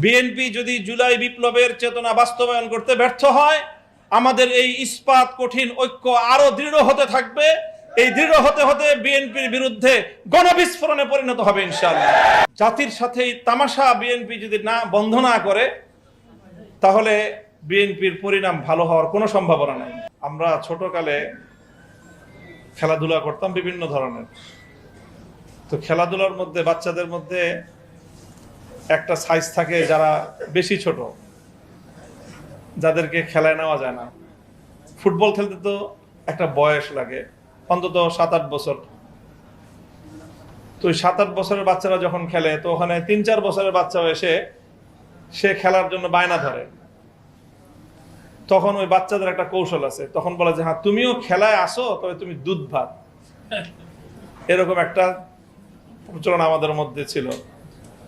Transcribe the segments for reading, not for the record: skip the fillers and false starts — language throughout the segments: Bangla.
বিএনপি যদি জুলাই বিপ্লবের চেতনা বাস্তবায়ন করতে ব্যর্থ হয়, আমাদের এই ইস্পাত কঠিন ঐক্য আরো দৃঢ় হতে থাকবে। এই দৃঢ় হতে হতে বিএনপির বিরুদ্ধে গণবিস্ফোরণে পরিণত হবে ইনশাআল্লাহ। জাতির সাথে তামাশা বিএনপি যদি বন্ধ না করে, তাহলে বিএনপির পরিণাম ভালো হওয়ার কোনো সম্ভাবনা নেই। আমরা ছোটকালে খেলাধুলা করতাম বিভিন্ন ধরনের। তো খেলাধুলার মধ্যে বাচ্চাদের মধ্যে একটা সাইজ থাকে যারা বেশি ছোট, যাদেরকে খেলায় নেওয়া যায় না। ফুটবল খেলতে তো একটা বয়স লাগে, অন্তত 7-8 বছর। তো 7-8 বছরের বাচ্চারা যখন খেলে, তো ওখানে 3-4 বছরের বাচ্চাও এসে সে খেলার জন্য বায়না ধরে। তখন ওই বাচ্চাদের একটা কৌশল আছে, তখন বলে যে হ্যাঁ তুমিও খেলায় আসো, তবে তুমি দুধ ভাত। এরকম একটা প্রচলন আমাদের মধ্যে ছিল।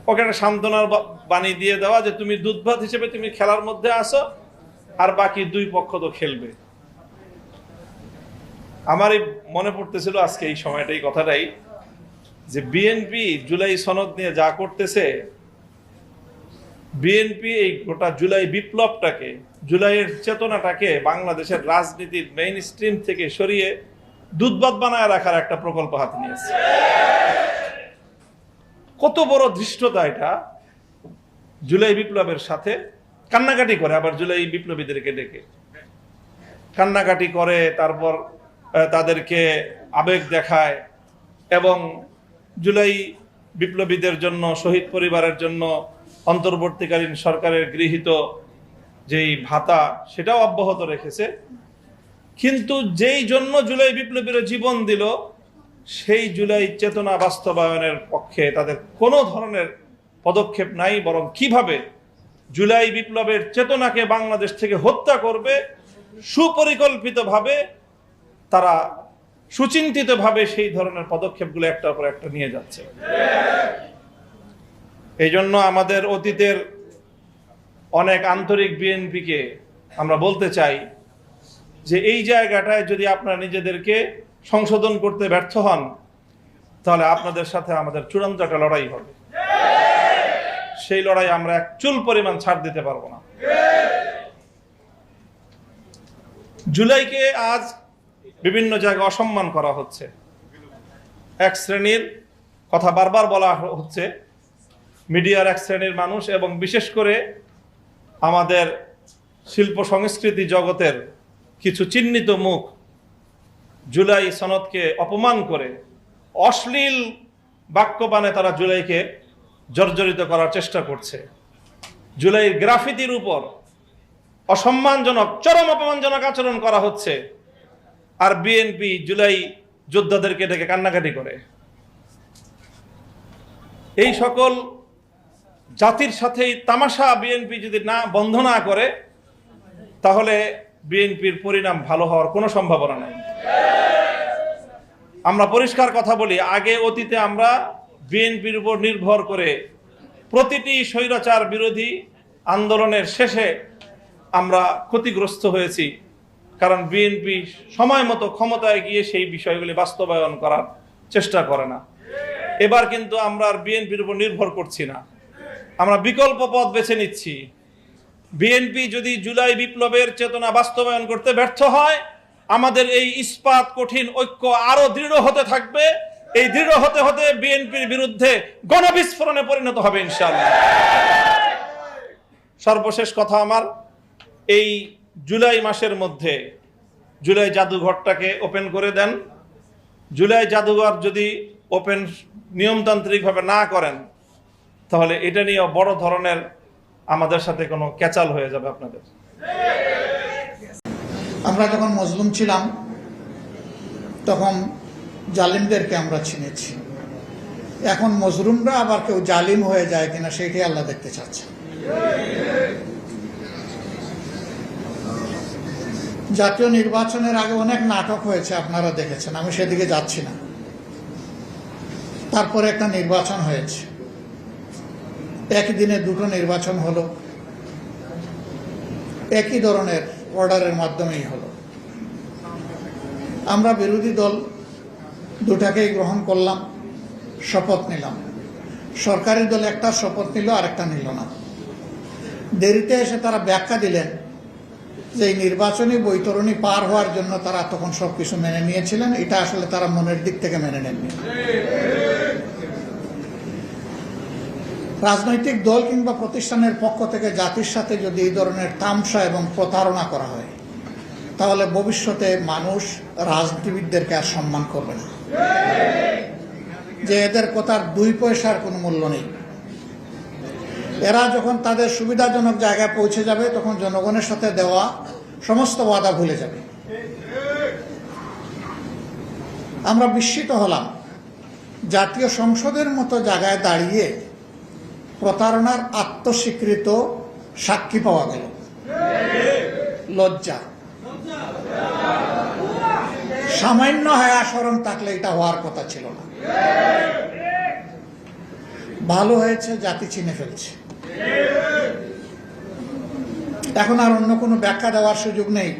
ওকে একটা সান্ত্বনার বাণী দিয়ে দেওয়া যে তুমি দুধ ভাত হিসেবে তুমি খেলার মধ্যে আসো, আর বাকি দুই পক্ষ তো খেলবে। আমারই মনে পড়তেছিল আজকে এই সময়টাই, কথাটাই, যে বিএনপি জুলাই সনদ নিয়ে যা করতেছে, বিএনপি এই গোটা জুলাই বিপ্লবটাকে, জুলাইয়ের চেতনাটাকে বাংলাদেশের রাজনীতির মেইন স্ট্রিম থেকে সরিয়ে দুধভাত বানায় রাখার একটা প্রকল্প হাতে নিয়েছে। কত বড় ধৃষ্টতা এটা! জুলাই বিপ্লবের সাথে কান্নাকাটি করে, আবার জুলাই বিপ্লবীদেরকে ডেকে কান্নাকাটি করে, তারপর তাদেরকে আবেগ দেখায়, এবং জুলাই বিপ্লবীদের জন্য, শহীদ পরিবারের জন্য অন্তর্বর্তীকালীন সরকারের গৃহীত যেই ভাতা, সেটাও অব্যাহত রেখেছে। কিন্তু যেই জন্য জুলাই বিপ্লবীরা জীবন দিল, সেই জুলাই চেতনা বাস্তবায়নের পক্ষে তাদের কোনো ধরনের পদক্ষেপ নাই। বরং কিভাবে জুলাই বিপ্লবের চেতনাকে বাংলাদেশ থেকে হত্যা করবে, সুপরিকল্পিতভাবে তারা সুচিন্তিতভাবে সেই ধরনের পদক্ষেপগুলো একটার পর একটা নিয়ে যাচ্ছে। এই জন্য আমাদের অতীতের অনেক আন্তরিক বিএনপিকে আমরা বলতে চাই যে এই জায়গাটায় যদি আপনারা নিজেদেরকে সংশোধন করতে ব্যর্থ হন, তাহলে আপনাদের সাথে আমাদের চূড়ান্ত একটা লড়াই হবে। সেই লড়াই আমরা এক চুল পরিমাণ ছাড় দিতে পারবো না। জুলাইকে আজ বিভিন্ন জায়গায় অসম্মান করা হচ্ছে। এক শ্রেণীর কথা বারবার বলা হচ্ছে, মিডিয়ার এক শ্রেণীর মানুষ এবং বিশেষ করে আমাদের শিল্প সংস্কৃতি জগতের কিছু চিহ্নিত মুখ জুলাই সনদকে অপমান করে অশ্লীল বাক্যবাণে তারা জুলাইকে জর্জরিত করার চেষ্টা করছে। জুলাইয়ের গ্রাফিতির উপর অসম্মানজনক, চরম অপমানজনক আচরণ করা হচ্ছে, আর বিএনপি জুলাই যোদ্ধাদেরকে ডেকে কান্নাকাটি করে। এই সকল জাতির সাথে তামাশা বিএনপি যদি বন্ধ না করে, তাহলে বিএনপির পরিণাম ভালো হওয়ার কোনো সম্ভাবনা নেই। আমরা পরিষ্কার কথা বলি, আগে অতীতে আমরা বিএনপির উপর নির্ভর করে প্রতিটি স্বৈরাচার বিরোধী আন্দোলনের শেষে আমরা ক্ষতিগ্রস্ত হয়েছি, কারণ বিএনপি সময় মতো ক্ষমতায় গিয়ে সেই বিষয়গুলি বাস্তবায়ন করার চেষ্টা করে না। এবার কিন্তু আমরা আর বিএনপির উপর নির্ভর করছি না, আমরা বিকল্প পথ বেছে নিচ্ছি। বিএনপি যদি জুলাই বিপ্লবের চেতনা বাস্তবায়ন করতে ব্যর্থ হয়, আমাদের এই ইস্পাত কঠিন ঐক্য আরো দৃঢ় হতে থাকবে। এই দৃঢ় হতে হতে বিএনপির বিরুদ্ধে গণবিস্ফোরণে পরিণত হবে ইনশাআল্লাহ। সর্বশেষ কথা আমার, এই জুলাই মাসের মধ্যে জুলাই জাদুঘরটাকে ওপেন করে দেন। জুলাই জাদুঘর যদি ওপেন নিয়মতান্ত্রিকভাবে না করেন, তাহলে এটা নিয়ে বড় ধরনের আমাদের সাথে কোনো ক্যাচাল হয়ে যাবে আপনাদের। আমরা যখন মজলুম ছিলাম, তখন জালিমদেরকে আমরা চিনেছি। এখন মজলুমরা আবার কেউ জালিম হয়ে যায় কিনা, সেইটাই আল্লাহ দেখতে চাচ্ছে। জাতীয় নির্বাচনের আগে অনেক নাটক হয়েছে, আপনারা দেখেছেন, আমি সেদিকে যাচ্ছি না। তারপরে একটা নির্বাচন হয়েছে, একই দিনে দুটো নির্বাচন হলো, একই ধরনের অর্ডারের মাধ্যমেই হলো। আমরা বিরোধী দল দুটাকেই গ্রহণ করলাম, শপথ নিলাম। সরকারি দল একটা শপথ নিল, আরেকটা নিল না। দেরিতে এসে তারা ব্যাখ্যা দিলেন যে এই নির্বাচনী বৈতরণী পার হওয়ার জন্য তারা তখন সবকিছু মেনে নিয়েছিলেন, এটা আসলে তারা মনের দিক থেকে মেনে নেননি। রাজনৈতিক দল কিংবা প্রতিষ্ঠানের পক্ষ থেকে জাতির সাথে যদি এই ধরনের তামসা এবং প্রতারণা করা হয়, তাহলে ভবিষ্যতে মানুষ রাজনীতিবিদদেরকে আর সম্মান করবে না, যে এদের কথার 2 পয়সার কোনো মূল্য নেই। এরা যখন তাদের সুবিধাজনক জায়গায় পৌঁছে যাবে, তখন জনগণের সাথে দেওয়া সমস্ত ওয়াদা ভুলে যাবে। আমরা বিস্মিত হলাম, জাতীয় সংসদের মতো জায়গায় দাঁড়িয়ে প্রতারণার আত্মস্বীকৃত সাক্ষী পাওয়া গেল। লজ্জা। সামান্য হায়া শরম থাকলে এটা হওয়ার কথা ছিল না। ভালো হয়েছে, জাতি চিনে ফেলছে। এখন আর অন্য কোনো ব্যাখ্যা দেওয়ার সুযোগ নেই।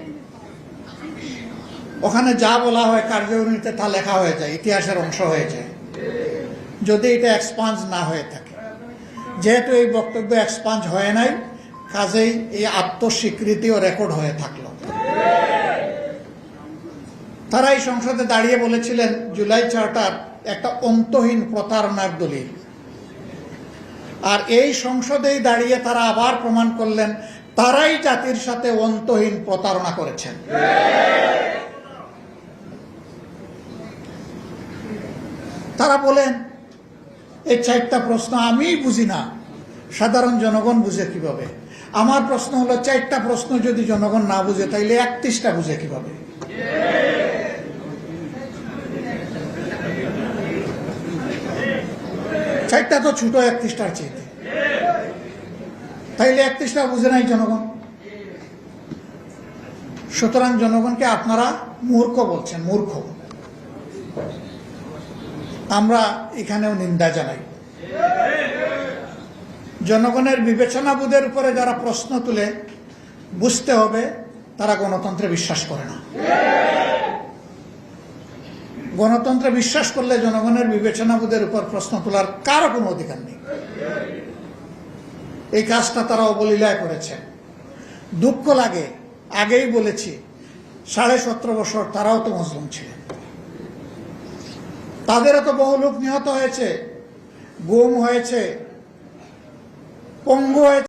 ওখানে যা বলা হয় কার্যকরীতে তা লেখা হয়ে যায়, ইতিহাসের অংশ হয়ে যায়, যদি এটা এক্সপাঞ্জ না হয়ে থাকে। যেহেতু এই বক্তব্য এক্সপাঞ্জ হয় নাই, কাজেই এই আত্মস্বীকৃতিও রেকর্ড হয়ে থাকলো। তারা এই সংসদে দাঁড়িয়ে বলেছিলেন জুলাই চার্টার একটা অন্তহীন প্রতারণার দলিল, আর এই সংসদেই দাঁড়িয়ে তারা আবার প্রমাণ করলেন তারাই জাতির সাথে অন্তহীন প্রতারণা করেছেন। তারা বলেন এই 4টা প্রশ্ন আমি বুঝি না, সাধারণ জনগণ বুঝে কিভাবে? আমার প্রশ্ন হলো 4টা প্রশ্ন যদি জনগণ না বুঝে, তাইলে 31টা বুঝে কিভাবে? চারটা তো ছোট 31টার চেয়ে, তাইলে 31টা বুঝে নাই জনগণ। সুতরাং জনগণকে আপনারা মূর্খ বলছেন, মূর্খ। আমরা এখানেও নিন্দা জানাই। জনগণের বিবেচনাবোধের উপরে যারা প্রশ্ন তুলে, বুঝতে হবে তারা গণতন্ত্রে বিশ্বাস করে না। গণতন্ত্রে বিশ্বাস করলে জনগণের বিবেচনাবোধের উপর প্রশ্ন তোলার কারো কোনো অধিকার নেই। এই কাজটা তারা অবলীলায় করেছে। দুঃখ লাগে, আগেই বলেছি 17.5 বছর তারাও তো মুসলিম ছিলেন, তাদেরও তো বহু লোক নিহত হয়েছে, গুম হয়েছে, পঙ্গু হয়েছে।